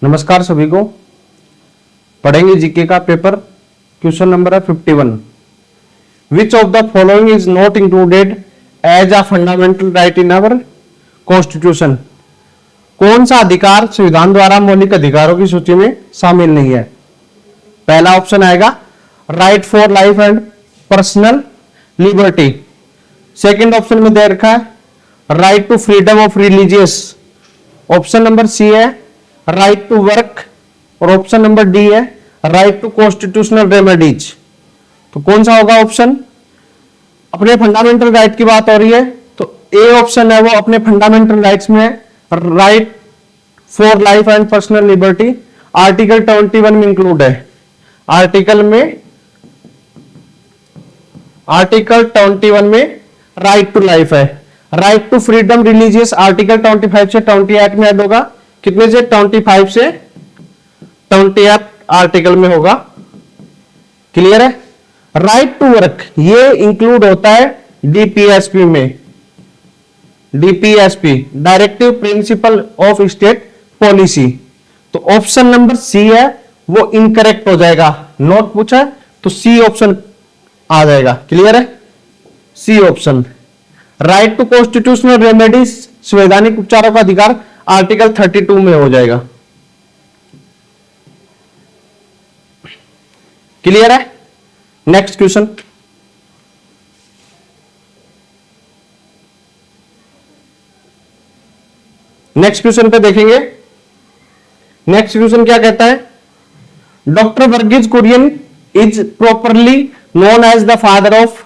नमस्कार सभी को। पढ़ेंगे जीके का पेपर। क्वेश्चन नंबर है 51। Which of the following is not included as a fundamental right in our constitution. कौन सा अधिकार संविधान द्वारा मौलिक अधिकारों की सूची में शामिल नहीं है। पहला ऑप्शन आएगा right for life and personal liberty. Second option में दे रखा है right to freedom of religious. Option number C है राइट टू वर्क और ऑप्शन नंबर डी है राइट टू कॉन्स्टिट्यूशनल रेमेडीज। तो कौन सा होगा ऑप्शन। अपने फंडामेंटल राइट की बात हो रही है तो ए ऑप्शन है वो अपने फंडामेंटल राइट्स में right for life and personal liberty article 21 में इंक्लूड है। आर्टिकल 21 में राइट टू लाइफ है। Right to freedom religious article 25 से 28 में ऐड होगा। कितने से 25 से 28 आर्टिकल में होगा। क्लियर है। राइट टू वर्क ये इंक्लूड होता है डीपीएसपी में। DPSP directive principle of state policy. तो ऑप्शन नंबर सी है वो इनकरेक्ट हो जाएगा। नॉट पूछा है तो सी ऑप्शन आ जाएगा। क्लियर है। C option right to constitutional remedies संवैधानिक उपचारों का अधिकार आर्टिकल 32 में हो जाएगा। क्लियर है। Next question. नेक्स्ट क्वेश्चन पे देखेंगे। नेक्स्ट क्वेश्चन क्या कहता है। Doctor Verghese Kurien is properly known as the father of.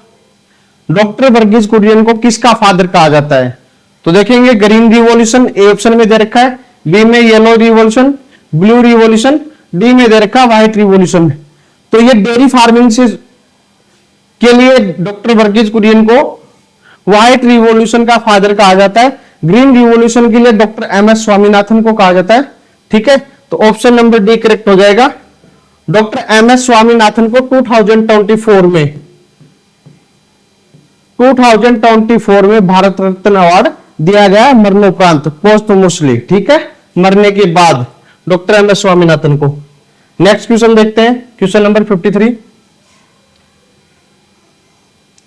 Doctor Verghese Kurien को किसका फादर कहा जाता है। तो देखेंगे ग्रीन रिवॉल्यूशन ए ऑप्शन में दे रखा है, बी में yellow revolution, blue revolution, D में दे रखा है व्हाइट रिवॉल्यूशन। तो ये डेयरी फार्मिंग से के लिए डॉक्टर वर्गीज कुरियन को व्हाइट रिवॉल्यूशन का फादर कहा जाता है। ग्रीन रिवॉल्यूशन के लिए डॉक्टर एमएस स्वामीनाथन को कहा जाता है। ठीक है। तो ऑप्शन नंबर डी करेक्ट हो जाएगा। डॉक्टर एमएस स्वामीनाथन को 2024 में भारत रत्न अवार्ड दिया गया मरणोपरांत पोस्टमोस्टली। ठीक है। मरने के बाद डॉक्टर एमएस स्वामीनाथन को। नेक्स्ट क्वेश्चन देखते हैं। Question number 53।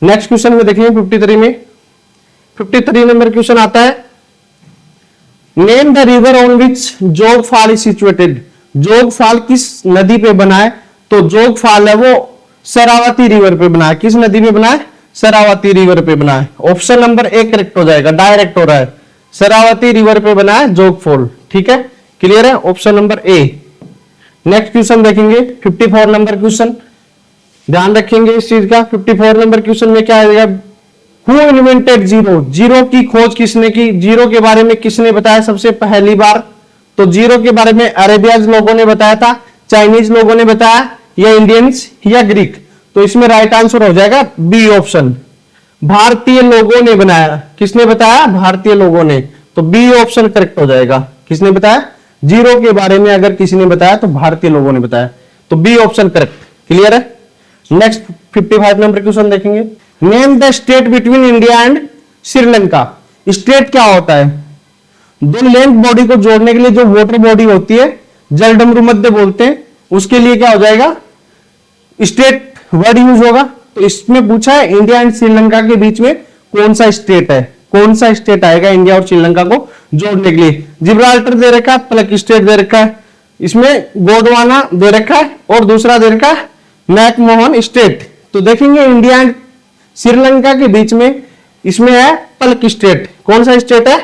नेक्स्ट क्वेश्चन में देखिए 53 नंबर क्वेश्चन आता है। Name the river on which जोग फॉल इज सिचुएटेड। जोग फॉल किस नदी पे बना है। तो जोग फॉल है वो शरावती रिवर पे बना है। किस नदी पे बना है। शरावती रिवर पे बना है। ऑप्शन नंबर ए करेक्ट हो जाएगा। डायरेक्ट हो रहा है। शरावती रिवर पे बना है जोग फॉल। ठीक है। क्लियर है। Option number A. Next question देखेंगे 54 नंबर क्वेश्चन। ध्यान रखेंगे इस चीज का। 54 नंबर क्वेश्चन में क्या आएगा। Who invented zero. जीरो की खोज किसने की। जीरो के बारे में किसने बताया सबसे पहली बार। तो जीरो के बारे में अरेबियाज लोगों ने बताया था, चाइनीज लोगों ने बताया, या इंडियंस या ग्रीक। तो इसमें राइट आंसर हो जाएगा बी ऑप्शन। भारतीय लोगों ने बनाया। किसने बताया। भारतीय लोगों ने। तो बी ऑप्शन करेक्ट हो जाएगा। किसने बताया। जीरो के बारे में अगर किसी ने बताया तो भारतीय लोगों ने बताया। तो बी ऑप्शन करेक्ट। क्लियर है। नेक्स्ट 55 नंबर क्वेश्चन देखेंगे। Name the state between India and Sri Lanka. State क्या होता है। दो लैंड बॉडी को जोड़ने के लिए जो वाटर बॉडी होती है जलडमरू मध्य बोलते हैं, उसके लिए क्या हो जाएगा स्टेट वर्ड यूज होगा। तो इसमें पूछा है इंडिया एंड श्रीलंका के बीच में कौन सा स्टेट है। कौन सा स्टेट आएगा इंडिया और श्रीलंका को जोड़ने के लिए। जिब्राल्टर दे रखा है, प्लक स्टेट दे रखा है, इसमें गोंडवाना दे रखा है और दूसरा दे रखा है मैकमोहन स्टेट। तो देखेंगे इंडिया एंड श्रीलंका के बीच में इसमें है पलक स्टेट। कौन सा स्टेट है।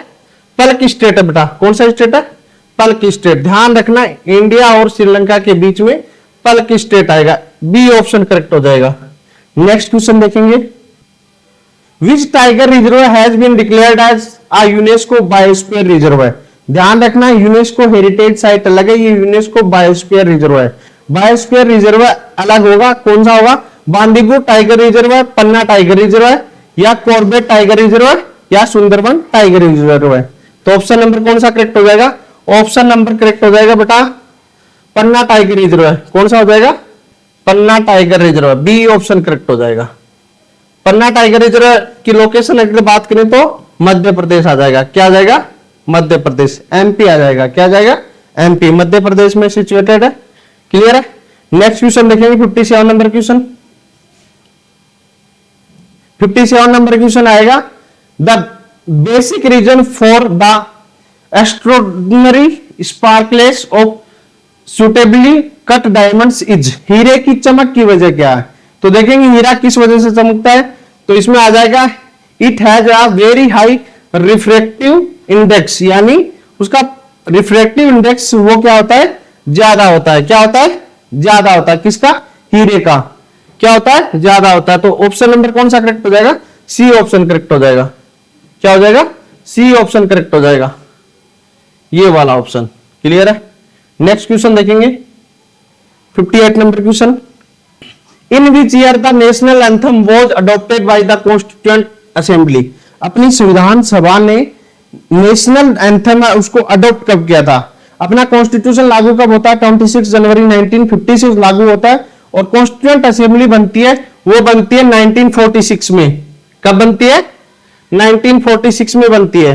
पलक स्टेट है बेटा। कौन सा स्टेट है। Palk Strait. ध्यान रखना इंडिया और श्रीलंका के बीच में पलक स्टेट आएगा। बी ऑप्शन करेक्ट हो जाएगा। नेक्स्ट क्वेश्चन देखेंगे। Which tiger reserve has been declared as a UNESCO biosphere reserve है। ध्यान रखना यूनेस्को हेरिटेज साइट अलग है, ये यूनेस्को बायोस्फीयर रिजर्व है। बायोस्फीयर रिजर्व अलग होगा। कौन सा होगा। बांदीपुर टाइगर रिजर्व है, पन्ना टाइगर रिजर्व है, या कॉर्बेट टाइगर रिजर्व है, या सुंदरबन टाइगर रिजर्व है। तो ऑप्शन नंबर कौन सा करेक्ट हो जाएगा। ऑप्शन नंबर करेक्ट हो जाएगा बेटा पन्ना टाइगर रिजर्व है। कौन सा हो जाएगा। Panna tiger reserve. B option correct हो जाएगा। पन्ना टाइगर रिजर्व की लोकेशन अगर बात करें तो मध्य प्रदेश आ जाएगा। क्या आ जाएगा। मध्य प्रदेश। एमपी आ जाएगा। क्या आ जाएगा। एमपी, मध्य प्रदेश में सिचुएटेड है। क्लियर है। नेक्स्ट क्वेश्चन देखेंगे 57 नंबर क्वेश्चन। 57 नंबर क्वेश्चन आएगा, the basic reason for the extraordinary sparkles of suitably cut diamonds is, हीरे की चमक की वजह क्या है? तो देखेंगे हीरा किस वजह से चमकता है, तो इसमें आ जाएगा it has a very high refractive index, यानी उसका रिफ्रैक्टिव इंडेक्स वो क्या होता है, ज्यादा होता है। क्या होता है? ज्यादा होता है। किसका? हीरे का। क्या होता है? ज्यादा होता है। तो ऑप्शन नंबर कौन सा करेक्ट हो जाएगा? सी ऑप्शन करेक्ट हो जाएगा। क्या हो जाएगा? सी ऑप्शन करेक्ट हो जाएगा, ये वाला ऑप्शन। क्लियर है। नेक्स्ट क्वेश्चन देखेंगे 58 number question, in which year the national anthem was adopted by the constituent assembly, अपनी संविधान सभा ने नेशनल एंथम उसको अडॉप्ट कब किया था? अपना कॉन्स्टिट्यूशन लागू कब होता है? 26 जनवरी 1956 लागू होता है, और कॉन्स्टिट्यूएंट असेंबली बनती है, वो बनती है 1946 में। कब बनती है? 1946 में बनती है।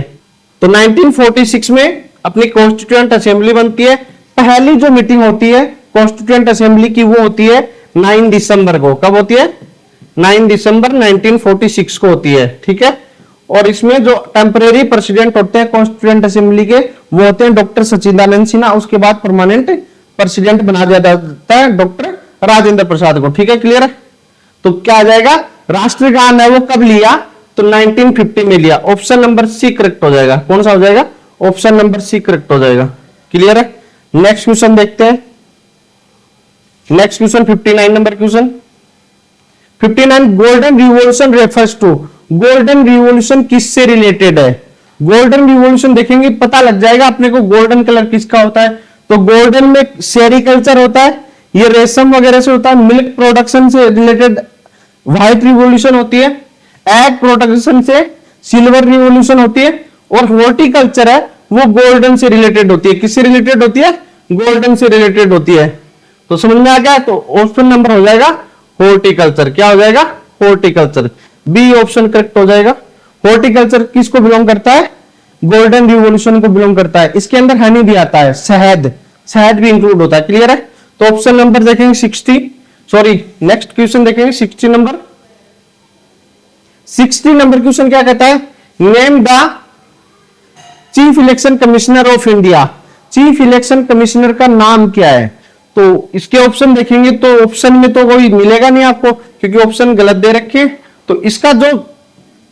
तो 1946 में अपनी कॉन्स्टिट्यूएंट असेंबली बनती है। पहली जो मीटिंग होती है कॉन्स्टिट्यूएंट असेंबली की वो होती है 9 दिसंबर को। कब होती है? 9 दिसंबर 1946 को होती है। ठीक है। और इसमें जो टेम्परेरी प्रेसिडेंट होते हैं कॉन्स्टिट्यूएंट असेंबली के, वो होते हैं डॉक्टर सचिदानंद सिन्हा। उसके बाद परमानेंट प्रेसिडेंट बना दिया जाता है डॉक्टर राजेंद्र प्रसाद को। ठीक है। क्लियर है। तो क्या आ जाएगा? राष्ट्रगान है वो कब लिया? तो 1950 में लिया। ऑप्शन नंबर सी करेक्ट हो जाएगा। कौन सा हो जाएगा? ऑप्शन नंबर सी करेक्ट हो जाएगा। क्लियर है। नेक्स्ट क्वेश्चन देखते हैं। Next question 59 number question. 59, golden revolution refers to, golden revolution किससे रिलेटेड है? गोल्डन रिवॉल्यूशन देखेंगे पता लग जाएगा अपने को गोल्डन कलर किसका होता है। तो गोल्डन में सेरिकल्चर होता है, ये रेशम वगैरह से होता है। मिल्क प्रोडक्शन से रिलेटेड व्हाइट रिवॉल्यूशन होती है। एग प्रोडक्शन से सिल्वर रिवॉल्यूशन होती है। और हॉर्टिकल्चर है वो गोल्डन से रिलेटेड होती है। किससे रिलेटेड होती है? गोल्डन से रिलेटेड होती है। तो समझ में आ गया। तो ऑप्शन नंबर हो जाएगा हॉर्टिकल्चर। क्या हो जाएगा? हॉर्टिकल्चर। बी ऑप्शन करेक्ट हो जाएगा। हॉर्टिकल्चर किसको बिलोंग करता है? गोल्डन रिवॉल्यूशन को बिलोंग करता है। इसके अंदर हनी भी आता है, शहद, शहद भी इंक्लूड होता है। क्लियर है। तो ऑप्शन नंबर देखेंगे 60, सॉरी नेक्स्ट क्वेश्चन देखेंगे 60 नंबर। 60 नंबर क्वेश्चन क्या कहता है? Name the chief election commissioner of India, chief election commissioner का नाम क्या है? तो इसके ऑप्शन देखेंगे तो ऑप्शन में तो कोई मिलेगा नहीं आपको, क्योंकि ऑप्शन गलत दे रखे। तो इसका जो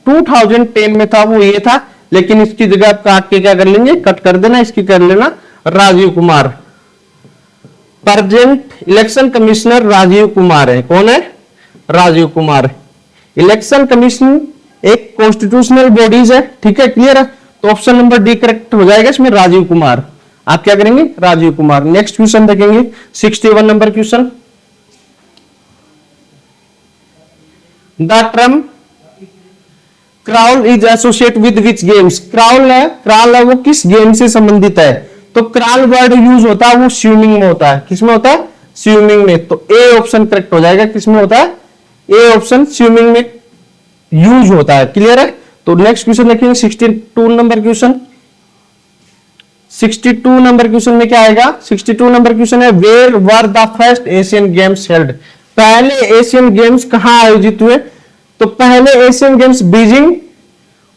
2010 में था वो ये था, लेकिन इसकी जगह आप काट के क्या कर लेंगे? कट कर देना, इसकी कर लेना Rajiv Kumar. Present election commissioner Rajiv Kumar है। कौन है? राजीव कुमार। इलेक्शन कमीशन एक कॉन्स्टिट्यूशनल बॉडीज है। ठीक है। क्लियर है। तो ऑप्शन नंबर डी करेक्ट हो जाएगा इसमें, राजीव कुमार। आप क्या करेंगे? राजीव कुमार। नेक्स्ट क्वेश्चन देखेंगे 61 number question. The term crawl is associate with which games, crawl है वो किस गेम से संबंधित है? तो क्राउल वर्ड यूज होता है वो स्विमिंग में होता है। किसमें होता है? स्विमिंग में। तो ए ऑप्शन करेक्ट हो जाएगा। किसमें होता है? ए ऑप्शन स्विमिंग में यूज होता है। क्लियर है। तो नेक्स्ट क्वेश्चन देखेंगे 62 नंबर क्वेश्चन। 62 नंबर क्वेश्चन में क्या आएगा? 62 नंबर क्वेश्चन है, where were the first Asian games held, पहले एशियन गेम्स कहां आयोजित हुए? तो पहले Asian games Beijing,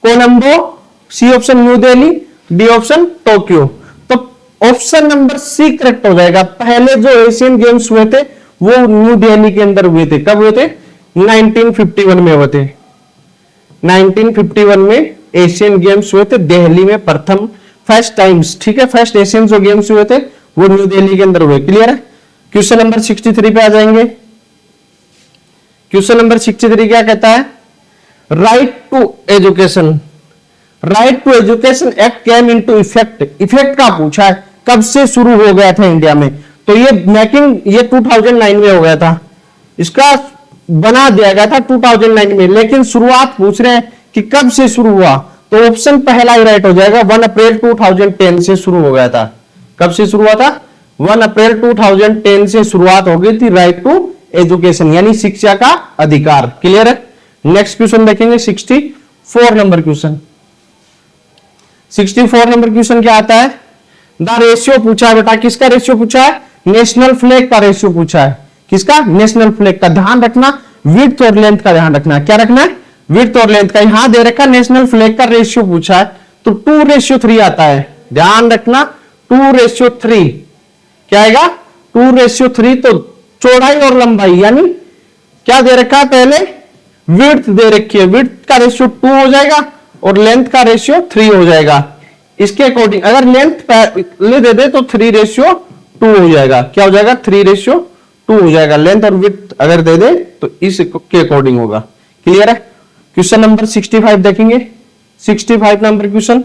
Colombo, C option New Delhi, D option Tokyo. तो ऑप्शन नंबर सी करेक्ट हो जाएगा। पहले जो एशियन गेम्स हुए थे वो न्यू दिल्ली के अंदर हुए थे। कब हुए थे? 1951 में हुए थे। 1951 में एशियन गेम्स हुए थे दिल्ली में प्रथम, फर्स्ट टाइम्स। ठीक है। फर्स्ट एशियन जो गेम्स हुए थे वो न्यू दिल्ली के अंदर हुए। क्लियर है। क्वेश्चन नंबर 63 पे आ जाएंगे। क्वेश्चन नंबर 63 क्या कहता है? Right to education, right to education act came into effect, effect का पूछा है, कब से शुरू हो गया था इंडिया में? तो ये मेकिंग ये 2009 में हो गया था, इसका बना दिया गया था 2009 में, लेकिन शुरुआत पूछ रहे हैं कि कब से शुरू हुआ। तो ऑप्शन पहला ही राइट हो जाएगा, 1 अप्रैल 2010 से शुरू हो गया था। कब से शुरू हुआ था? 1 अप्रैल 2010 से शुरुआत हो गई थी राइट टू एजुकेशन, यानी शिक्षा का अधिकार। क्लियर है। नेक्स्ट क्वेश्चन देखेंगे 64 नंबर क्वेश्चन। 64 नंबर क्वेश्चन क्या आता है? द रेशियो पूछा है बेटा, किसका रेशियो पूछा है? नेशनल फ्लैग का रेशियो पूछा है। किसका? नेशनल फ्लैग का। ध्यान रखना विड्थ और लेंथ का ध्यान रखना। क्या रखना है? विड्थ और लेंथ का। यहां दे रखा नेशनल फ्लैग का रेशियो पूछा है तो 2:3 आता है। ध्यान रखना 2:3 क्या आएगा? 2:3। तो चौड़ाई और लंबाई यानी क्या दे रखा है? पहले विड्थ दे रखी है, विड्थ का रेशियो 2 हो जाएगा और लेंथ का रेशियो 3 हो जाएगा। इसके अकॉर्डिंग अगर लेंथ ले दे दे तो 3:2 हो जाएगा। क्या हो जाएगा? 3:2 हो जाएगा। लेंथ और विड्थ अगर दे दे तो इसके अकॉर्डिंग होगा। क्लियर है? क्वेश्चन नंबर 65 देखेंगे। 65 नंबर क्वेश्चन,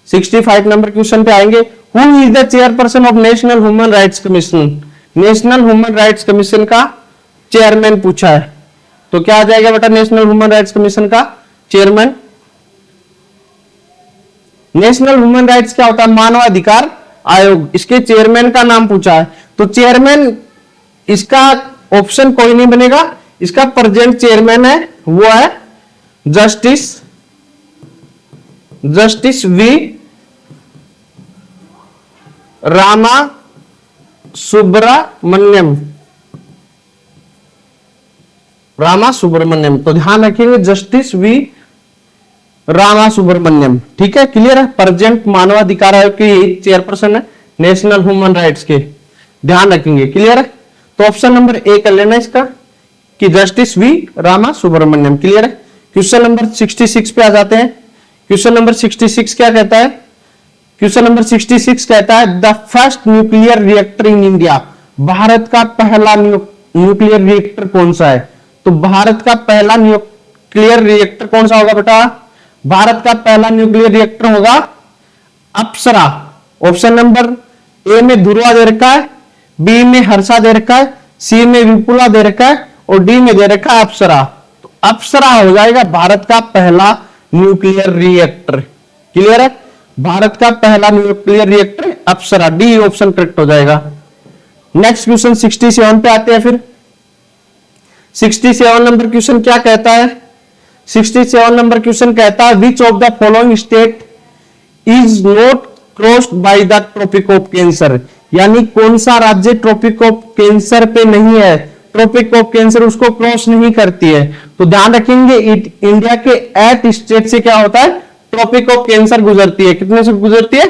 65 नंबर क्वेश्चन पे आएंगे। Who is the chairperson of national human rights commission? National human rights commission का चेयरमैन पूछा है तो क्या आ जाएगा बेटा? नेशनल ह्यूमन राइट्स कमीशन का चेयरमैन। नेशनल ह्यूमन राइट्स क्या होता है? मानवाधिकार आयोग। इसके चेयरमैन का नाम पूछा है तो चेयरमैन इसका ऑप्शन कोई नहीं बनेगा। इसका प्रेजेंट चेयरमैन है वो है जस्टिस वी रामा सुब्रमण्यम। रामा सुब्रमण्यम, तो ध्यान रखिएगा जस्टिस वी रामा सुब्रमण्यम। ठीक है? क्लियर है? प्रेजेंट मानवाधिकार आयोग के चेयरपर्सन है नेशनल ह्यूमन राइट्स के। ध्यान रखेंगे। क्लियर है? तो ऑप्शन नंबर ए कर लेना इसका कि जस्टिस वी रामा सुब्रमण्यम। क्लियर है? क्वेश्चन नंबर 66 पे आ जाते हैं। क्वेश्चन नंबर 66 क्या कहता है? क्वेश्चन नंबर 66 कहता है the first nuclear reactor in India. Bharat का पहला न्यूक्लियर रिएक्टर कौन सा है? तो भारत का पहला न्यूक्लियर रिएक्टर कौन सा होगा बेटा? भारत का पहला न्यूक्लियर रिएक्टर होगा अप्सरा। ऑप्शन नंबर ए में ध्रुवा दे रखा है, बी में हर्षा दे रखा है, सी में विपुला दे रखा है और डी में दे रखा है अप्सरा। तो अप्सरा हो जाएगा भारत का पहला न्यूक्लियर रिएक्टर। क्लियर है? भारत का पहला न्यूक्लियर रिएक्टर अप्सरा, डी ऑप्शन करेक्ट हो जाएगा। नेक्स्ट क्वेश्चन 67 पे आते हैं। फिर 67 नंबर क्वेश्चन क्या कहता है? 67 नंबर क्वेश्चन कहता है which of the following state is not crossed by the tropic of cancer. यानी कौन सा राज्य ट्रॉपिक ऑफ कैंसर पे नहीं है? ट्रॉपिक ऑफ कैंसर उसको क्रॉस नहीं करती है। तो ध्यान रखेंगे इंडिया के 8 स्टेट से क्या होता है? ट्रॉपिक ऑफ कैंसर गुजरती है। कितने से गुजरती है?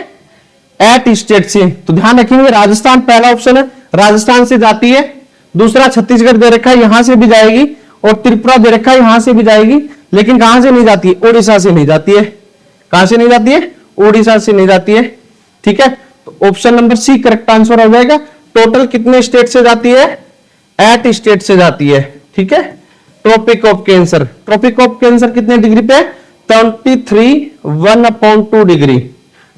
8 स्टेट से। तो ध्यान रखेंगे राजस्थान पहला ऑप्शन है, राजस्थान से जाती है। दूसरा छत्तीसगढ़ दे रखा है, यहां से भी जाएगी और त्रिपुरा दे रखा है, यहां से भी जाएगी। लेकिन कहां से नहीं जाती है? ओडिशा से नहीं जाती है। कहां से नहीं जाती है? ओडिशा से नहीं जाती है। ठीक है? तो option number C correct answer हो जाएगा। टोटल कितने स्टेट से जाती है? 8 स्टेट से जाती है। ठीक है? Tropic of cancer, tropic of cancer कितने डिग्री पे? 23 1/2 डिग्री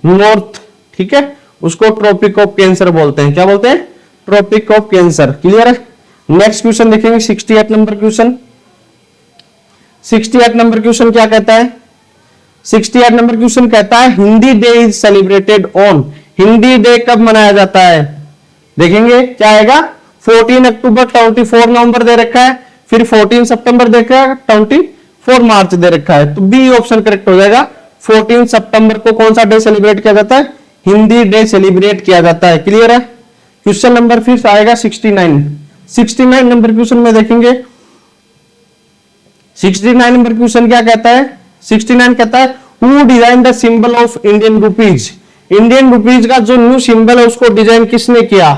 नॉर्थ। ठीक है? उसको ट्रॉपिक ऑफ कैंसर बोलते हैं। क्या बोलते हैं? Tropic of cancer. क्लियर है? नेक्स्ट क्वेश्चन देखेंगे 68 नंबर क्वेश्चन। 68 नंबर क्वेश्चन क्या कहता है? 68 नंबर क्वेश्चन कहता है Hindi day is celebrated on. Hindi day कब मनाया जाता है? देखेंगे क्या आएगा? 14 अक्टूबर, 24 नवंबर दे रखा है, फिर 14 सितंबर दे रखा है, 24 मार्च दे रखा है। तो बी ऑप्शन करेक्ट हो जाएगा। 14 सितंबर को कौन सा डे सेलिब्रेट किया जाता है? हिंदी डे सेलिब्रेट किया जाता है। क्लियर है? क्वेश्चन नंबर फिर आएगा 69। 69 नंबर क्वेश्चन में देखेंगे 69 नंबर क्वेश्चन क्या कहता है? 69 कहता है who design the symbol of Indian rupees. Indian rupees का जो न्यू सिंबल है उसको डिजाइन किसने किया?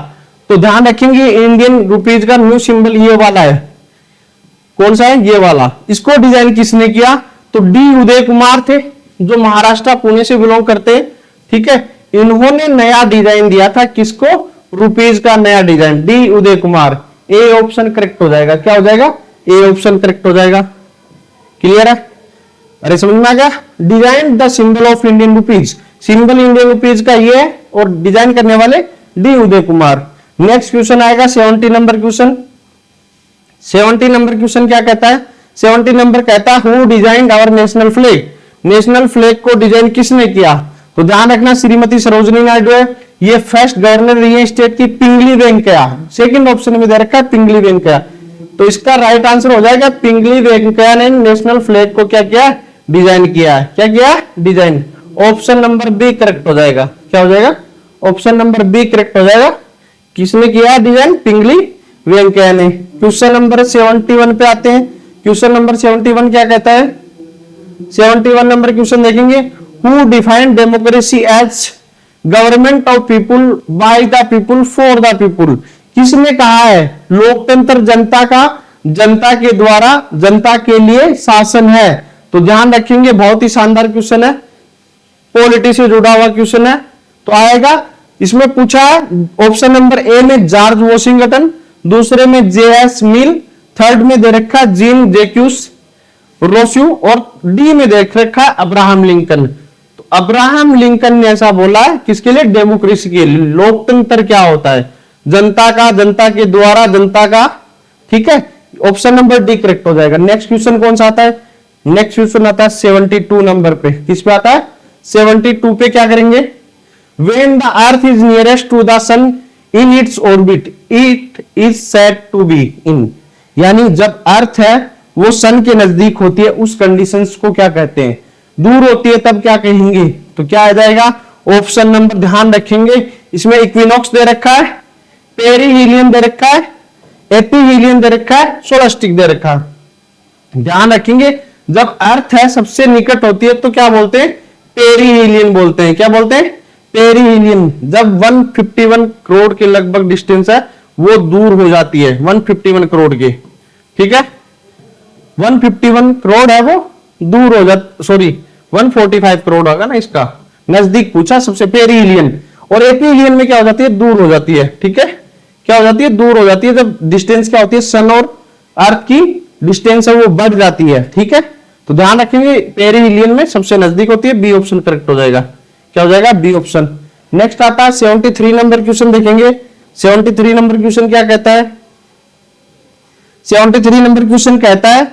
तो ध्यान रखेंगे इंडियन रुपीज का न्यू सिंबल ये वाला है। कौन सा है? ये वाला। इसको डिजाइन किसने किया? तो डी उदय कुमार थे जो महाराष्ट्र पुणे से बिलोंग करते हैं। ठीक है? इन्होंने नया डिजाइन दिया था। किसको? रुपीज का नया design, D Uday Kumar. A option correct हो जाएगा। क्या हो जाएगा? ए ऑप्शन करेक्ट हो जाएगा। क्लियर है? अरे समझ में आ गया? Design the symbol of Indian rupees, symbol Indian rupees का ये है और डिजाइन करने वाले D Uday Kumar. Next question आएगा 70 नंबर क्वेश्चन। 70 नंबर क्वेश्चन क्या कहता है? 70 नंबर कहता है who designed our national flag. National flag को डिजाइन किसने किया? तो ध्यान रखना श्रीमती सरोजिनी नायडू है। ये फर्स्ट गवर्नर रही है स्टेट की, पिंगली वेंकैया। सेकंड ऑप्शन में दे रखा है पिंगली वेंकैया। तो इसका राइट आंसर हो जाएगा पिंगली वेंकैया ने नेशनल फ्लैग को क्या किया? डिजाइन किया है। क्या किया? Design. Option number B correct हो जाएगा। क्या हो जाएगा? ऑप्शन नंबर बी करेक्ट हो जाएगा। किसने किया डिजाइन? पिंगली वेंकैया ने। क्वेश्चन नंबर 71 पे आते हैं। क्वेश्चन नंबर 71 क्या कहता है? 71 नंबर क्वेश्चन देखेंगे। Who defined democracy as government of people by the people for the people? किसने कहा है लोकतंत्र जनता का, जनता के द्वारा, जनता के लिए शासन है? तो ध्यान रखेंगे, बहुत ही शानदार क्वेश्चन है, पॉलिटी से जुड़ा हुआ क्वेश्चन है। तो आएगा, इसमें पूछा है ऑप्शन नंबर ए में जॉर्ज वॉशिंगटन, दूसरे में जे.एस. मिल, थर्ड में दे रखा जीन जैक्यूस रोस्यू और डी में देख रखा है अब्राहम लिंकन। तो अब्राहम लिंकन ने ऐसा बोला है किसके लिए? डेमोक्रेसी के लिए। लोकतंत्र क्या होता है? जनता का, जनता के द्वारा, जनता का। ठीक है, ऑप्शन नंबर डी करेक्ट हो जाएगा। नेक्स्ट क्वेश्चन कौन सा आता है? नेक्स्ट क्वेश्चन आता है 72 नंबर पे। किस पे आता है? 72 पे क्या करेंगे? When the earth is nearest to the sun in its orbit, it is said to be in। यानी जब अर्थ है वो सन के नजदीक होती है, उस कंडीशंस को क्या कहते हैं? दूर होती है तब क्या कहेंगे? तो क्या आ जाएगा? ऑप्शन नंबर, ध्यान रखेंगे, इसमें इक्विनॉक्स दे रखा है, पेरीहीलियन दे रखा है, एपीहीलियन दे रखा है, सोलस्टिक दे रखा है। ध्यान रखेंगे, जब अर्थ है सबसे निकट होती है तो क्या बोलते हैं? पेरीहीलियन बोलते हैं। क्या बोलते हैं? पेरीहीलियन। जब 151 करोड़ के लगभग डिस्टेंस है वो दूर हो जाती है, 151 करोड़ के। ठीक है, 151 करोड़ है वो दूर हो जाती, सॉरी 145 करोड़ होगा ना, इसका नजदीक पूछा सबसे पेरीहीलियन। और एपीहीलियन में क्या हो जाती है? दूर हो जाती है। ठीक है, क्या हो जाती है? दूर हो जाती है। जब डिस्टेंस क्या होती है? सन और अर्थ की डिस्टेंस है वो बढ़ जाती है। ठीक है, तो ध्यान रखेंगे पेरीहीलियन में सबसे नजदीक होती है। बी ऑप्शन करेक्ट हो जाएगा। क्या हो जाएगा? B option. नेक्स्ट आता है 73 नंबर क्वेश्चन देखेंगे। 73 नंबर क्वेश्चन क्या कहता है? 73 नंबर क्वेश्चन कहता है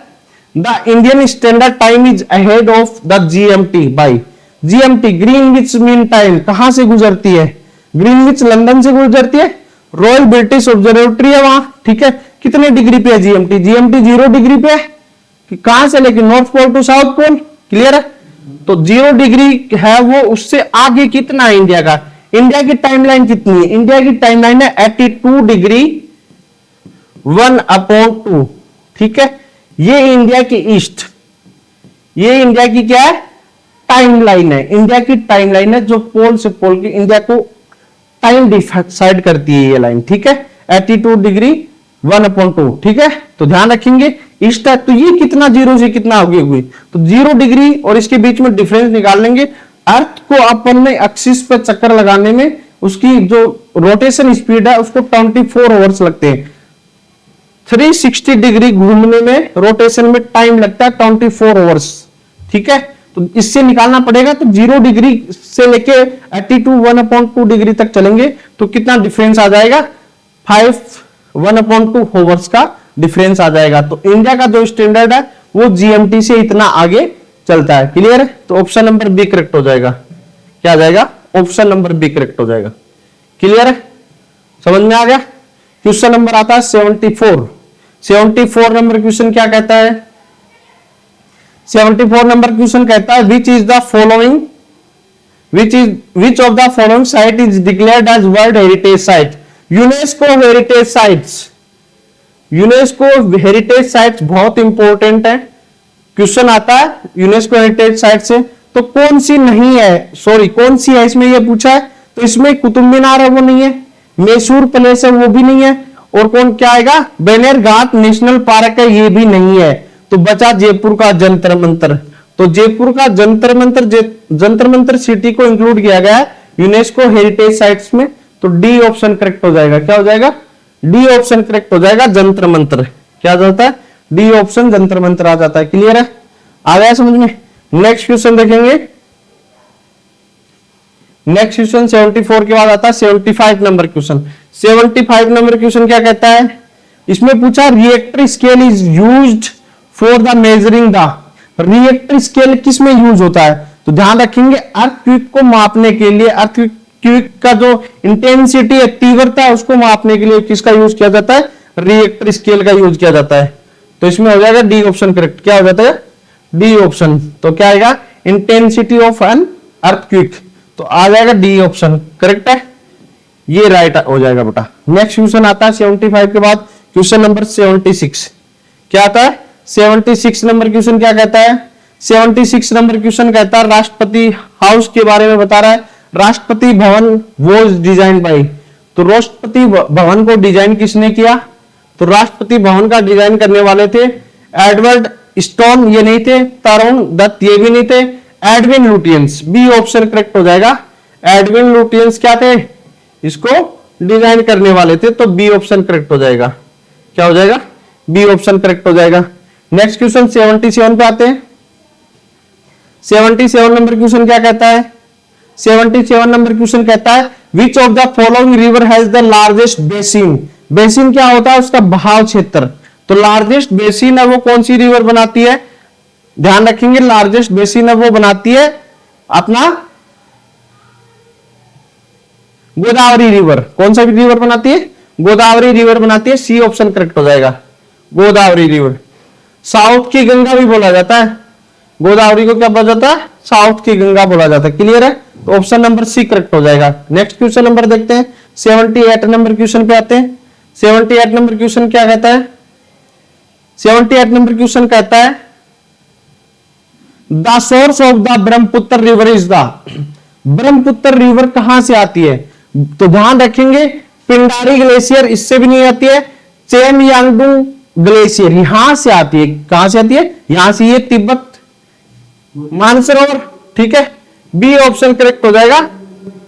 the Indian standard time is ahead of the GMT by. GMT Greenwich mean time कहां से गुजरती है? ग्रीनविच लंदन से गुजरती है, रॉयल ब्रिटिश ऑब्जर्वेटरी है वहां। ठीक है, कितने डिग्री पे है जीएमटी? जीएमटी 0 डिग्री पे है। कहां से लेके north pole to south pole? Clear है, तो 0 डिग्री है वो, उससे आगे कितना है इंडिया का? इंडिया की टाइमलाइन कितनी है? इंडिया की टाइमलाइन है 82 डिग्री 1/2। ठीक है, ये इंडिया की ईस्ट, ये इंडिया की क्या है? टाइमलाइन है। इंडिया की टाइमलाइन है जो पोल से पोल की इंडिया को टाइम डिसाइड करती है ये लाइन। ठीक है, 82 डिग्री 1/2। ठीक है, तो ध्यान रखेंगे ईस्ट है, तो ये कितना 0 से कितना होगी हुई? तो 0 डिग्री और इसके बीच में डिफरेंस निकाल लेंगे। अर्थ को अपन ने एक्सिस पर चक्कर लगाने में उसकी जो रोटेशन स्पीड है उसको 24 आवर्स लगते हैं। 360 डिग्री घूमने में रोटेशन में टाइम लगता है 24 आवर्स। ठीक है, तो इससे निकालना पड़ेगा। तो 0 डिग्री से लेके 82 1/2 डिग्री तक चलेंगे तो कितना डिफरेंस आ जाएगा? 5 1/2 आवर्स का डिफरेंस आ जाएगा। तो इंडिया का जो स्टैंडर्ड है वो जीएमटी से इतना आगे चलता है। क्लियर है, तो ऑप्शन नंबर बी करेक्ट हो जाएगा। क्या आ जाएगा? ऑप्शन नंबर बी करेक्ट हो जाएगा। क्लियर है, समझ में आ गया? क्वेश्चन नंबर आता है 74। 74 नंबर क्वेश्चन क्या कहता है? 74 नंबर क्वेश्चन कहता है which of the following site is declared as world heritage site? UNESCO heritage sites. UNESCO heritage sites बहुत इंपॉर्टेंट है, क्वेश्चन आता है यूनेस्को हेरिटेज साइट से। तो कौन सी नहीं है, सॉरी कौन सी है इसमें ये पूछा है। तो इसमें कुतुब मीनार है वो नहीं है, मैसूर पैलेस है वो भी नहीं है, और कौन क्या आएगा? बेनेरघाट नेशनल पार्क है ये भी नहीं है। तो बचा जयपुर का जंतर मंतर। तो जयपुर का जंतर मंतर सिटी को इंक्लूड किया गया है यूनेस्को हेरिटेज साइट्स में। तो डी ऑप्शन करेक्ट हो जाएगा। क्या हो जाएगा? डी ऑप्शन करेक्ट हो जाएगा, जंतर मंतर। क्या जाता है? डी ऑप्शन जंतर मंतर आ जाता है। क्लियर है, आ गया समझ में? नेक्स्ट क्वेश्चन देखेंगे। नेक्स्ट क्वेश्चन 74 के बाद आता है 75 नंबर क्वेश्चन। 75 नंबर क्वेश्चन क्या कहता है? इसमें पूछा Richter scale is used for the measuring the. Richter scale किस में यूज होता है? तो ध्यान रखेंगे अर्थक्वेक को मापने के लिए, अर्थक्वेक का जो इंटेंसिटी है, तीव्रता है, उसको मापने के लिए किसका यूज किया जाता है? रिएक्टर स्केल का यूज किया जाता है। तो इसमें हो जाएगा डी ऑप्शन करेक्ट। क्या हो जाता है? D option. तो क्या आएगा? Intensity of an earthquake. तो आ जाएगा डी ऑप्शन करेक्ट है। ये राइट हो जाएगा बेटा। नेक्स्ट क्वेश्चन आता है 75 के बाद क्वेश्चन नंबर 76। क्या आता है 76 नंबर क्वेश्चन? क्या कहता है 76 नंबर क्वेश्चन? कहता है राष्ट्रपति हाउस के बारे में बता रहा है। Rashtrapati Bhavan was design by, तो राष्ट्रपति भवन को डिजाइन किसने किया? तो राष्ट्रपति भवन का डिजाइन करने वाले थे एडवर्ड स्टोन, ये नहीं थे। तरुण दत्त, ये भी नहीं थे। Edwin Lutyens, B option correct हो जाएगा। एडविन लुटियंस क्या थे? इसको डिजाइन करने वाले थे, तो बी ऑप्शन करेक्ट हो जाएगा। क्या हो जाएगा? बी ऑप्शन करेक्ट हो जाएगा। नेक्स्ट क्वेश्चन 77 पे आते हैं। 77 नंबर क्वेश्चन क्या कहता है? 77 नंबर क्वेश्चन कहता है which of the following river has the largest basin. Basin क्या होता है? उसका बहाव क्षेत्र। तो लार्जेस्ट बेसिन है वो कौन सी रिवर बनाती है? ध्यान रखेंगे, लार्जेस्ट बेसिन है वो बनाती है अपना गोदावरी रिवर। कौन सा रिवर बनाती है? गोदावरी रिवर बनाती है। सी ऑप्शन करेक्ट हो जाएगा, गोदावरी रिवर। साउथ की गंगा भी बोला जाता है, गोदावरी को क्या बोला जाता है? साउथ की गंगा बोला जाता है। क्लियर है? तो ऑप्शन नंबर सी करेक्ट हो जाएगा। नेक्स्ट क्वेश्चन नंबर देखते हैं 78 नंबर क्वेश्चन पे आते हैं। 78 नंबर क्वेश्चन क्या कहता है? 78 नंबर क्वेश्चन कहता है the source of the Brahmaputra river is the. Brahmaputra river कहां से आती है? तो ध्यान रखेंगे पिंडारी ग्लेशियर इससे भी नहीं आती है। चेमयांगडू ग्लेशियर यहां से आती है। कहां से आती है? यहां से। ये तिब्बत मानसरोवर, ठीक है, बी ऑप्शन करेक्ट हो जाएगा।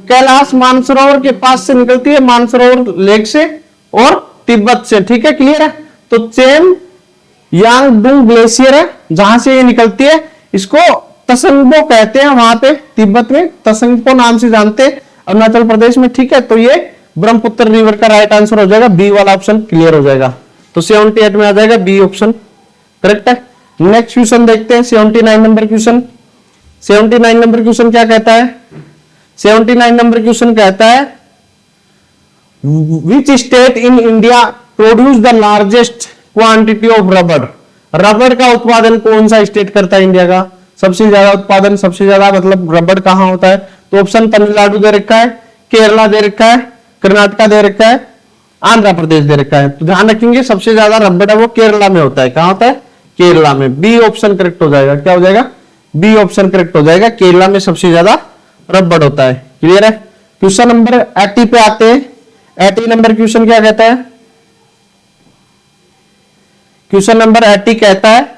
कैलाश मानसरोवर के पास से निकलती है, मानसरोवर लेक से और तिब्बत से, ठीक है। क्लियर है? तो चेम यांगडू ग्लेशियर है जहां से ये निकलती है। इसको तसंगपो कहते हैं वहां पे तिब्बत में, तसंगपो नाम से जानते हैं अरुणाचल प्रदेश में, ठीक है। तो ये ब्रह्मपुत्र रिवर का राइट आंसर हो जाएगा, बी वाला ऑप्शन क्लियर हो जाएगा। तो 78 में आ जाएगा बी ऑप्शन करेक्ट है। नेक्स्ट क्वेश्चन देखते हैं 79 नंबर क्वेश्चन। 79 नंबर क्वेश्चन क्या कहता है? 79 नंबर क्वेश्चन कहता है which state in India produce the largest quantity of rubber. Rubber का उत्पादन कौन सा स्टेट करता है इंडिया का? सबसे ज्यादा उत्पादन, सबसे ज्यादा मतलब रबर कहां होता है? तो ऑप्शन तमिलनाडु दे रखा है, केरला दे रखा है, कर्नाटका दे रखा है, आंध्र प्रदेश दे रखा है। तो ध्यान रखेंगे सबसे ज्यादा रबर है वो केरला में होता है। कहां होता है? केरला में। बी ऑप्शन करेक्ट हो जाएगा। क्या हो जाएगा? बी ऑप्शन करेक्ट हो जाएगा। केरला में सबसे ज्यादा रबर होता है। क्लियर है? क्वेश्चन नंबर 80 पे आते हैं। 80 नंबर क्वेश्चन क्या कहता है? क्वेश्चन नंबर 80 कहता है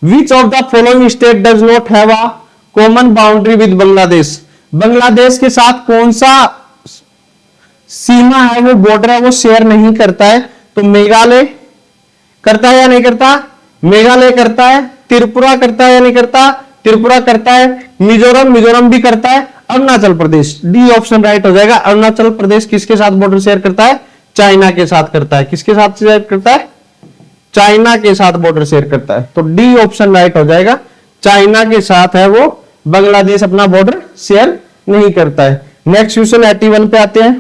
which of the following state does not have a common boundary with Bangladesh. Bangladesh के साथ कौन सा सीमा है, वो बॉर्डर है, वो शेयर नहीं करता है? तो मेघालय करता है या नहीं करता? मेघालय करता है। त्रिपुरा करता है या नहीं करता? त्रिपुरा करता है। मिजोरम, मिजोरम भी करता है। Arunachal Pradesh, D option right हो जाएगा। अरुणाचल प्रदेश किसके साथ बॉर्डर शेयर करता है? चाइना के साथ करता है। किसके साथ शेयर करता है? चाइना के साथ बॉर्डर शेयर करता है। तो डी ऑप्शन राइट हो जाएगा। चाइना के साथ है वो, बांग्लादेश अपना बॉर्डर शेयर नहीं करता है। नेक्स्ट क्वेश्चन 81 पे आते हैं।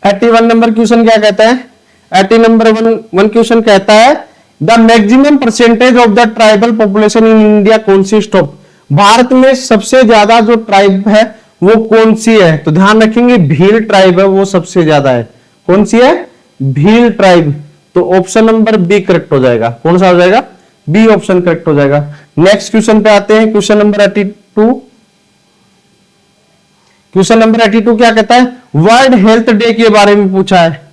81 नंबर क्वेश्चन क्या कहता है? 80 नंबर वन क्वेश्चन कहता है the maximum percentage of the tribal population in India consist of. Bharat में सबसे ज्यादा जो ट्राइब है वो कौन सी है? तो ध्यान रखेंगे भील ट्राइब है वो सबसे ज्यादा है। कौन सी है? भील ट्राइब। तो ऑप्शन नंबर बी करेक्ट हो जाएगा। कौन सा हो जाएगा? बी ऑप्शन करेक्ट हो जाएगा। नेक्स्ट क्वेश्चन पे आते हैं। Question number 82। क्वेश्चन नंबर 82 क्या कहता है? वर्ल्ड हेल्थ डे के बारे में पूछा है।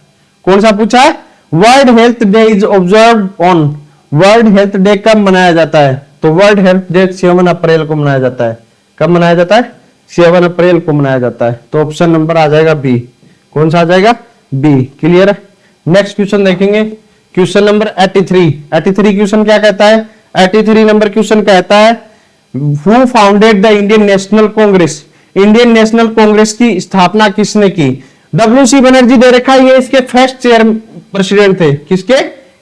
कौन सा पूछा है? World health day is observe on. World health day कब मनाया जाता है? तो वर्ल्ड हेल्थ डे 7 अप्रैल को मनाया जाता है। कब मनाया जाता है? 7 अप्रैल को मनाया जाता है। तो ऑप्शन नंबर आ जाएगा बी। कौन सा आ जाएगा? बी। क्लियर है? नेक्स्ट क्वेश्चन देखेंगे क्वेश्चन नंबर 83। 83 क्वेश्चन क्या कहता है? 83 नंबर क्वेश्चन कहता है who founded the Indian national Congress. Indian national Congress की स्थापना किसने की? डब्ल्यू.सी. बनर्जी दे रखा है, ये इसके फर्स्ट चेयर प्रेसिडेंट थे। किसके?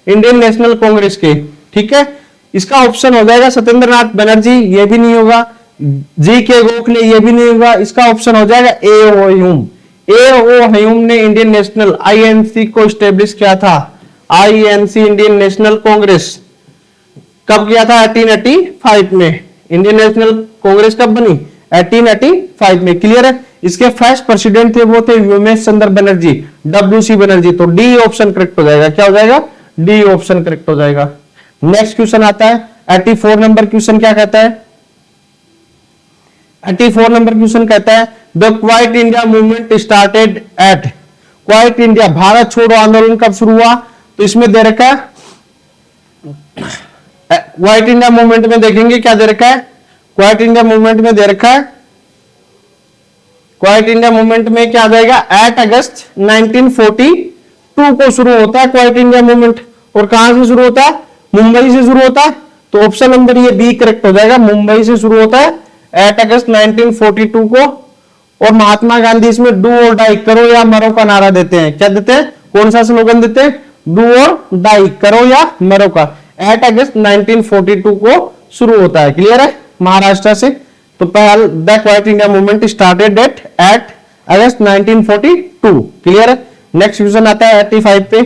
इंडियन नेशनल कांग्रेस के। ठीक है, इसका ऑप्शन हो जाएगा सत्येंद्र नाथ बनर्जी, ये भी नहीं होगा। जी के गोखले, ये भी नहीं होगा। इसका ऑप्शन हो जाएगा ए ओ ह्यूम। ए ओ ह्यूम ने इंडियन नेशनल आईएनसी को स्टेब्लिश किया था। आईएनसी इंडियन नेशनल कांग्रेस कब किया था? 1885 में। इंडियन नेशनल कांग्रेस कब बनी? 1885 में। क्लियर है? इसके फर्स्ट प्रेसिडेंट थे वो थे व्योमेश चंद्र बनर्जी, WC बनर्जी। तो डी ऑप्शन करेक्ट हो जाएगा। क्या हो जाएगा? डी ऑप्शन करेक्ट हो जाएगा। नेक्स्ट क्वेश्चन आता है 84 नंबर क्वेश्चन। क्या कहता है? 84 नंबर क्वेश्चन कहता है the quite India movement started at. Quite India, Bharat छोड़ो आंदोलन कब शुरू हुआ? तो इसमें दे रखा है क्वाइट इंडिया मूवमेंट में, देखेंगे क्या दे रखा है। क्वाइट इंडिया मूवमेंट में दे रखा है, क्वाइट इंडिया मूवमेंट में क्या आ जाएगा? 8 अगस्त 1942 को शुरू होता है क्वाइट इंडिया मूवमेंट। और कहां से शुरू होता है? मुंबई से शुरू होता है। तो ऑप्शन नंबर ये बी करेक्ट हो जाएगा। मुंबई से शुरू होता है 8 अगस्त 1942 को। और महात्मा गांधी इसमें डू और डाई, करो या मरो का नारा देते हैं। क्या देते हैं? कौन सा स्लोगन देते हैं? डू और डाई, करो या मरो का। 8 अगस्त 1942 को शुरू होता है। क्लियर है? महाराष्ट्र से। तो पहले the quite India movement started at 8 August 1942। Clear है? नेक्स्ट क्वेश्चन आता है 85 पे।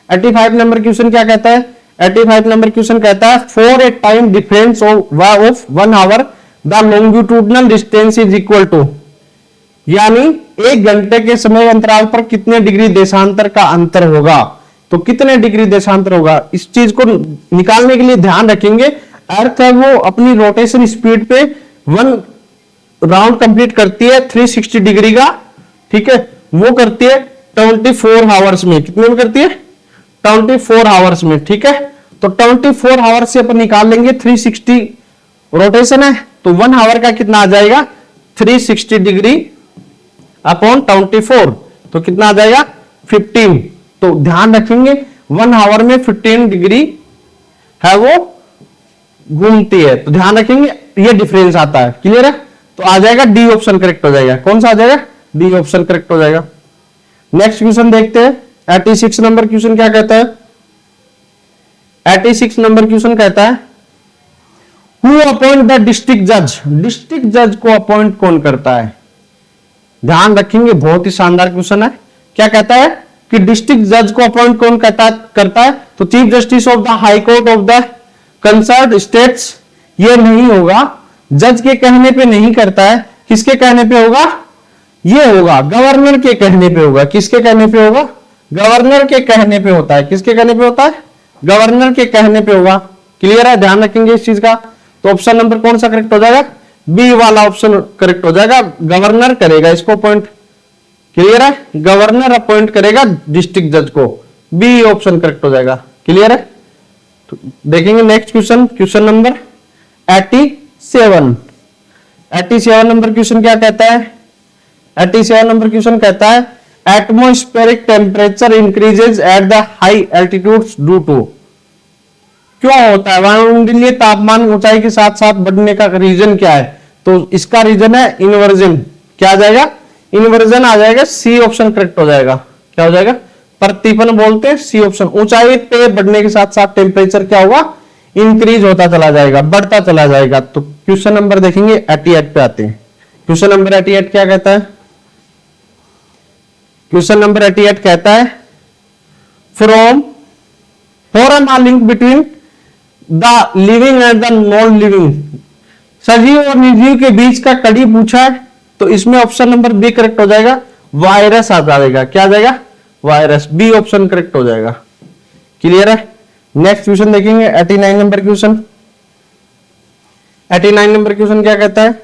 85 नंबर क्वेश्चन क्या कहता है? 85 नंबर क्वेश्चन कहता है for a time difference of 1 hour the longitudinal distance is equal to. यानी 1 घंटे के समय अंतराल पर कितने डिग्री देशांतर का अंतर होगा? तो कितने डिग्री देशांतर होगा, इस चीज को निकालने के लिए ध्यान रखेंगे। अर्थ है वो अपनी रोटेशन स्पीड पे 1 राउंड कंप्लीट करती है 360 डिग्री का। ठीक है, वो करती है 24 आवर्स में। कितने में करती है? 24 आवर्स में। ठीक है, तो 24 आवर्स से अपन निकाल लेंगे 360 रोटेशन है, तो 1 आवर का कितना आ जाएगा? 360 डिग्री अपॉन 24, तो कितना आ जाएगा? 15। तो ध्यान रखेंगे 1 आवर में 15 डिग्री है वो घूमती है। तो ध्यान रखेंगे ये डिफरेंस आता है। क्लियर है? तो आ जाएगा डी ऑप्शन करेक्ट हो जाएगा। कौन सा आ जाएगा? डी ऑप्शन करेक्ट हो जाएगा। नेक्स्ट क्वेश्चन देखते हैं 86 नंबर क्वेश्चन क्या कहता है? 86 नंबर क्वेश्चन कहता है हु अपॉइंट द डिस्ट्रिक्ट जज। डिस्ट्रिक्ट जज को अपॉइंट कौन करता है? ध्यान रखेंगे, बहुत ही शानदार क्वेश्चन है। क्या कहता है कि डिस्ट्रिक्ट जज को अपॉइंट कौन करता है? तो chief justice of the high court of the concern states. ये नहीं होगा, जज के कहने पे नहीं करता है। किसके कहने पे होगा? ये होगा गवर्नर के कहने पे होगा। किसके कहने पे होगा? गवर्नर के कहने पे होता है। किसके कहने पे होता है? गवर्नर के कहने पे होगा। क्लियर है? ध्यान रखेंगे इस चीज का। तो ऑप्शन नंबर कौन सा करेक्ट हो जाएगा? बी वाला ऑप्शन करेक्ट हो जाएगा। गवर्नर करेगा इसको अपॉइंट। क्लियर है? गवर्नर अपॉइंट करेगा डिस्ट्रिक्ट जज को। बी ऑप्शन करेक्ट हो जाएगा। क्लियर है? तो देखेंगे next question, question number 87। 87 number question क्या कहता है? 87 नंबर क्वेश्चन कहता है atmospheric temperature increases at the high altitudes due to. क्यों होता है? वायुमंडलीय तापमान ऊंचाई के साथ साथ बढ़ने का रीजन क्या है? तो इसका रीजन है इन्वर्जन। क्या आ जाएगा? इन्वर्जन आ जाएगा। सी ऑप्शन करेक्ट हो जाएगा। क्या हो जाएगा? प्रतिपन्न बोलते हैं, सी ऑप्शन। ऊंचाई पे बढ़ने के साथ साथ टेम्परेचर क्या होगा? इंक्रीज होता चला जाएगा, बढ़ता चला जाएगा। तो क्वेश्चन नंबर देखेंगे 88 पे आते हैं। क्वेश्चन नंबर 88 क्या कहता है? क्वेश्चन नंबर 88 कहता है form a link between the living and the non living. सजीव और निर्जीव के बीच का कड़ी पूछा है, तो इसमें ऑप्शन नंबर बी करेक्ट हो जाएगा। वायरस आ जाएगा। क्या आ जाएगा? वायरस। बी ऑप्शन करेक्ट हो जाएगा। क्लियर है? नेक्स्ट क्वेश्चन देखेंगे 89 नंबर क्वेश्चन। 89 नंबर क्वेश्चन क्या कहता है?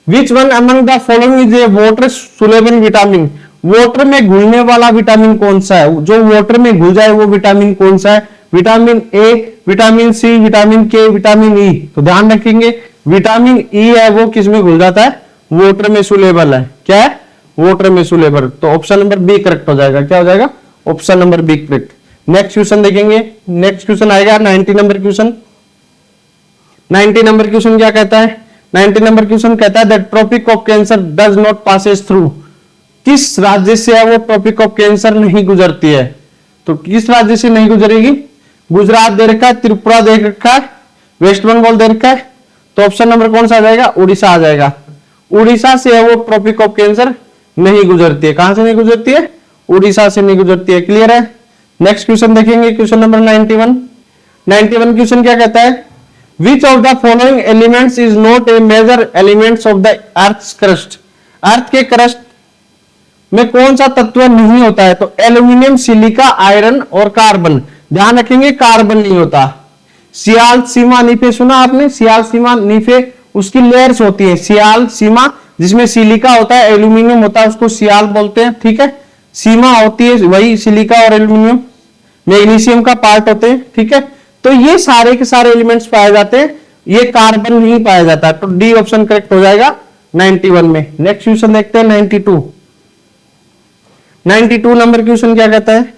Which one among the following is a water soluble vitamin. Water में घुलने वाला विटामिन कौन सा है? जो वाटर में घुल जाए वो विटामिन कौन सा है? Vitamin A, vitamin C, vitamin K, vitamin E. तो ध्यान रखेंगे विटामिन ई है वो किस में घुल जाता है? वाटर में सोल्यूबल है। क्या है? वाटर में सोल्यूबल। तो ऑप्शन नंबर बी करेक्ट हो जाएगा। क्या हो जाएगा? Option number B correct. Next question देखेंगे। नेक्स्ट क्वेश्चन आएगा 90 नंबर क्वेश्चन। 90 नंबर क्वेश्चन क्या कहता है? 90 नंबर क्वेश्चन कहता है that tropic of cancer does not passes through. किस राज्य से है वो ट्रॉपिक ऑफ कैंसर नहीं गुजरती है? तो किस राज्य से नहीं गुजरेगी? गुजरात दे रखा है, त्रिपुरा दे रखा है, वेस्ट बंगाल दे रखा है। तो ऑप्शन नंबर कौन सा आ जाएगा? उड़ीसा आ जाएगा। उड़ीसा से है वो ट्रॉपिक ऑफ कैंसर नहीं गुजरती है। कहां से नहीं गुजरती है? उड़ीसा से नहीं गुजरती है। क्लियर है? नेक्स्ट क्वेश्चन देखेंगे, क्वेश्चन नंबर 91। 91 क्वेश्चन क्या कहता है? Which of the following elements is not a major elements of the earth crust. Earth के क्रस्ट में कौन सा तत्व नहीं होता है? तो एल्यूमिनियम, सिलिका, आयरन और कार्बन। ध्यान रखेंगे कार्बन नहीं होता। सियाल, सीमा, नीफे सुना आपने? सियाल, सीमा, नीफे उसकी लेयर्स होती है। सियाल, सीमा जिसमें सिलिका होता है, एल्यूमिनियम होता है, उसको सियाल बोलते हैं। ठीक है, सीमा होती है वही सिलिका और एल्यूमिनियम, मैग्नीशियम का पार्ट होते हैं। ठीक है, तो ये सारे के सारे एलिमेंट्स पाए जाते हैं, ये कार्बन नहीं पाया जाता। तो डी ऑप्शन करेक्ट हो जाएगा 91 में। नेक्स्ट क्वेश्चन देखते हैं 92। 92 नंबर क्वेश्चन क्या कहता है?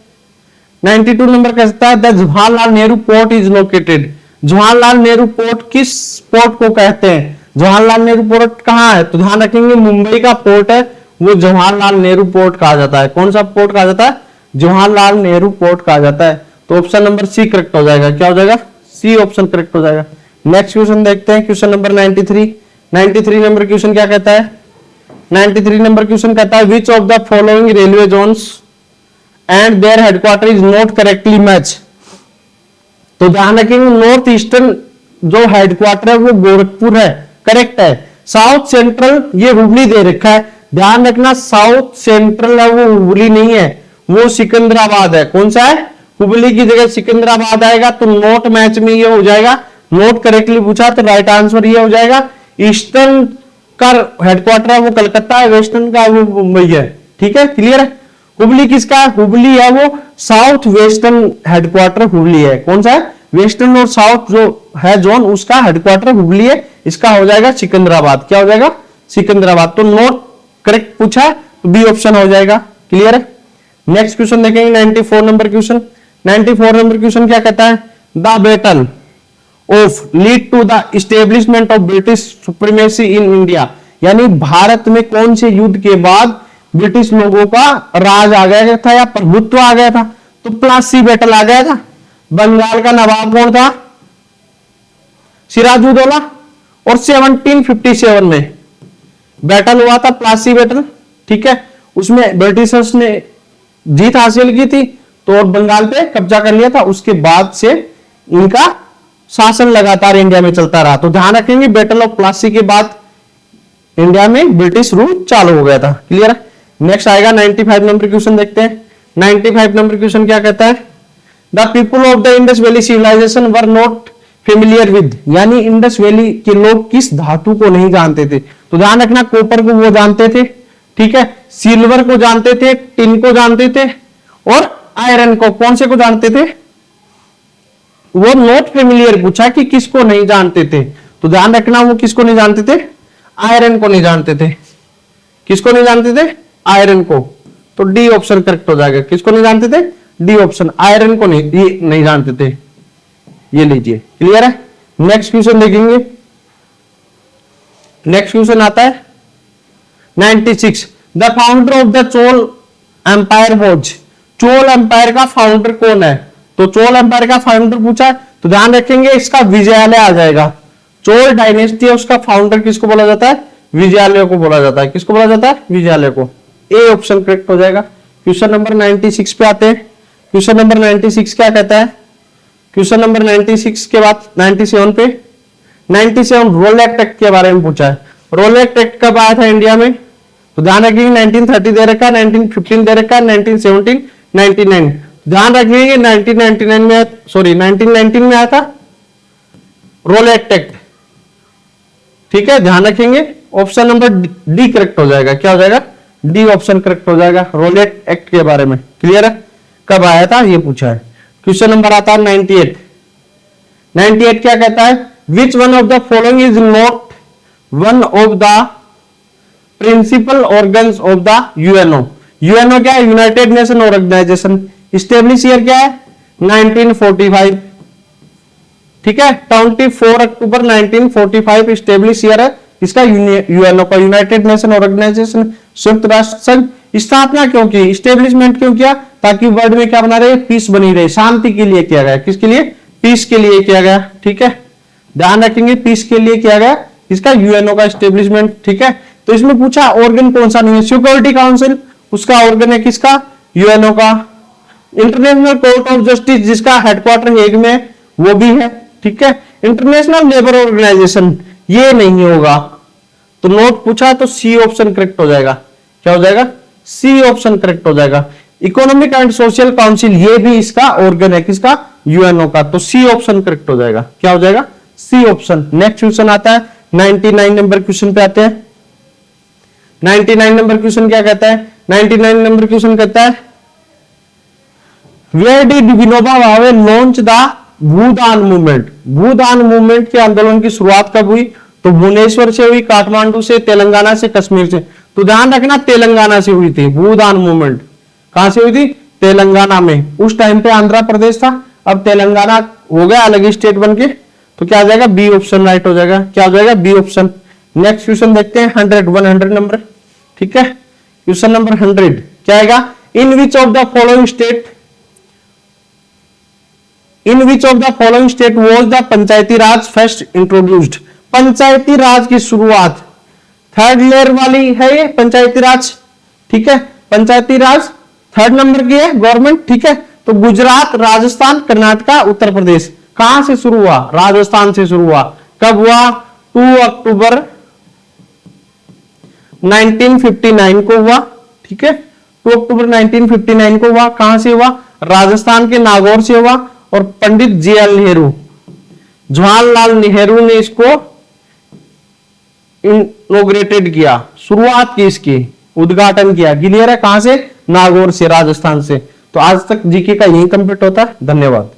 92 नंबर कहता है the Jawaharlal Nehru port is located. Jawaharlal Nehru port किस पोर्ट को कहते हैं? जवाहरलाल नेहरू पोर्ट कहां है? तो ध्यान रखेंगे मुंबई का पोर्ट है, वो जवाहरलाल नेहरू पोर्ट कहा जाता है। कौन सा पोर्ट कहा जाता है? जवाहरलाल नेहरू पोर्ट कहा जाता है। तो ऑप्शन नंबर सी करेक्ट हो जाएगा। क्या हो जाएगा? सी ऑप्शन करेक्ट हो जाएगा। नेक्स्ट क्वेश्चन देखते हैं, क्वेश्चन नंबर 93। 93 नंबर क्वेश्चन क्या कहता है? 93 नंबर क्वेश्चन कहता है which of the following railway zones and their headquarter is not correctly match. तो ध्यान रखेंगे नॉर्थ ईस्टर्न जो हेडक्वार्टर है वो गोरखपुर है, करेक्ट है। साउथ सेंट्रल ये हुबली दे रखा है, ध्यान रखना साउथ सेंट्रल है वो हुबली नहीं है, वो सिकंदराबाद है। कौन सा है? हुबली की जगह सिकंदराबाद आएगा, तो नॉट मैच में ये हो जाएगा। नॉट करेक्टली पूछा तो राइट आंसर ये हो जाएगा। ईस्टर्न का हेडक्वार्टर है वो कलकत्ता है, वेस्टर्न का वो मुंबई है। ठीक है, क्लियर है। हुबली किसका है? हुबली है वो साउथ वेस्टर्न हेडक्वार्टर हुबली है। कौन सा है? वेस्टर्न और साउथ जो है जोन उसका हेडक्वार्टर हुबली है, इसका हो जाएगा सिकंदराबाद। क्या हो जाएगा? सिकंदराबाद। तो नॉट करेक्ट पूछा है तो बी ऑप्शन हो जाएगा। क्लियर है। नेक्स्ट क्वेश्चन देखेंगे 94 नंबर क्वेश्चन। 94 नंबर क्वेश्चन क्या कहता है? The battle of lead to the establishment of British supremacy in India. यानी भारत में कौन से युद्ध के बाद ब्रिटिश लोगों का राज आ गया था या प्रभुत्व आ गया था? तो प्लासी बैटल आ गया था। बंगाल का नवाब कौन था? सिराजुद्दौला। और 1757 में बैटल हुआ था, प्लासी बैटल। ठीक है, उसमें ब्रिटिशर्स ने जीत हासिल की थी तो और बंगाल पे कब्जा कर लिया था। उसके बाद से इनका शासन लगातार इंडिया में चलता रहा। तो ध्यान रखेंगे बैटल ऑफ प्लासी के बाद इंडिया में ब्रिटिश रूल चालू हो गया था। क्लियर है। नेक्स्ट आएगा 95 नंबर क्वेश्चन देखते हैं। 95 नंबर क्वेश्चन क्या कहता है? The people of the Indus valley civilisation were not familiar with. यानी इंडस वैली के लोग किस धातु को नहीं जानते थे? तो ध्यान रखना कॉपर को वो जानते थे, ठीक है, सिल्वर को जानते थे, टिन को जानते थे और आयरन को। कौन से को जानते थे? वो नॉट फेमिलियर पूछा कि किसको नहीं जानते थे। तो ध्यान रखना वो किसको नहीं जानते थे? आयरन को नहीं जानते थे। किसको नहीं जानते थे? आयरन को। तो डी ऑप्शन करेक्ट हो जाएगा। किसको नहीं जानते थे? डी ऑप्शन, आयरन को नहीं जानते थे। ये लीजिए। क्लियर है। नेक्स्ट क्वेश्चन देखेंगे। नेक्स्ट क्वेश्चन आता है 96। The founder of the Chola empire was. Chola empire का फाउंडर कौन है? तो चोल एम्पायर का फाउंडर पूछा है तो ध्यान रखेंगे इसका विजयालय आ जाएगा। चोल डायनेस्टी है उसका फाउंडर किसको बोला जाता है? विजयालय को बोला जाता है। किसको बोला जाता है? विजयालय को। ए ऑप्शन करेक्ट हो जाएगा। क्वेश्चन नंबर 96 पे आते हैं। क्वेश्चन नंबर 96 क्या कहता है? क्वेश्चन नंबर 96 के बाद 97 पे 97 रोलेक्ट एक्ट के बारे में पूछा है। रोलेक्ट एक्ट कब आया था इंडिया में? तो ध्यान रखिएगा 1930 दे रखा है, 1915 दे रखा है, 1917, 99। ध्यान रखिएगा 1999 में, सॉरी 1919 में आया था रोलेक्ट एक्ट। ठीक है, ध्यान रखेंगे ऑप्शन नंबर डी करेक्ट हो जाएगा। क्या हो जाएगा? डी ऑप्शन करेक्ट हो जाएगा रोलेक्ट एक्ट के बारे में। क्लियर है। कब आया था ये पूछा है। क्वेश्चन नंबर आता है 98। 98 क्या कहता है? Which one of the following is not one of the principal organs of the UNO. UNO क्या है? United Nation Organisation. Establish year क्या है? 1945। ठीक है, 24 अक्टूबर 1945 स्टेब्लिश ईयर है इसका यूएनओ का, यूनाइटेड नेशन ऑर्गेनाइजेशन, संयुक्त राष्ट्र संघ। स्थापना क्यों की? स्टेब्लिशमेंट क्यों किया? ताकि वर्ल्ड में क्या बना रहे? पीस बनी रहे, शांति के लिए किया गया। किसके लिए? पीस के लिए किया गया। ठीक है, ध्यान रखेंगे पीस के लिए किया गया इसका यूएनओ का स्टेब्लिशमेंट। ठीक है, तो इसमें पूछा ऑर्गन कौन सा नहीं है? सिक्योरिटी काउंसिल उसका ऑर्गन है, किसका? यूएनओ का। इंटरनेशनल कोर्ट ऑफ जस्टिस जिसका हेडक्वार्टर हेग में वो भी है। ठीक है, इंटरनेशनल लेबर ऑर्गेनाइजेशन ये नहीं होगा। तो नोट पूछा तो सी ऑप्शन करेक्ट हो जाएगा। क्या हो जाएगा? सी ऑप्शन करेक्ट हो जाएगा। इकोनॉमिक एंड सोशल काउंसिल ये भी इसका ऑर्गन है, किसका? यूएनओ का। तो सी ऑप्शन करेक्ट हो जाएगा। क्या हो जाएगा? C option. नेक्स्ट क्वेश्चन आता है 99 नंबर क्वेश्चन पे आते हैं। 99 नंबर क्वेश्चन क्या कहता है? 99 नंबर क्वेश्चन कहता है where did Vinoba Bhave launch the Bhoodan movement. Bhoodan movement के आंदोलन की शुरुआत कब हुई? तो भुवनेश्वर से हुई, काठमांडू से, तेलंगाना से, कश्मीर से। तो ध्यान रखना तेलंगाना से हुई थी भूदान मूवमेंट। कहां से हुई थी? तेलंगाना में। उस टाइम पे आंध्र प्रदेश था, अब तेलंगाना हो गया अलग स्टेट बन के। तो क्या आ जाएगा? बी ऑप्शन राइट हो जाएगा। क्या हो जाएगा? B option. नेक्स्ट क्वेश्चन देखते हैं 100 नंबर। ठीक है, क्वेश्चन नंबर 100 क्या आएगा? In which of the following state was the Panchayati Raj first introduced. Panchayati Raj की शुरुआत थर्ड लेयर वाली है ये पंचायती राज। ठीक है, पंचायती राज थर्ड नंबर की है गवर्नमेंट। ठीक है, तो गुजरात, राजस्थान, कर्नाटका, उत्तर प्रदेश। कहां से शुरू हुआ? राजस्थान से शुरू हुआ। कब हुआ? 2 अक्टूबर 1959 को हुआ। ठीक है, 2 अक्टूबर 1959 को हुआ। कहां से हुआ? राजस्थान के नागौर से हुआ। और पंडित JL नेहरू, जवाहरलाल नेहरू ने इसको इनॉग्रेटेड किया, शुरुआत की, इसकी उद्घाटन किया। क्लियर है? कहां से? नागौर से, राजस्थान से। तो आज तक जीके का यही कंप्लीट होता है। धन्यवाद।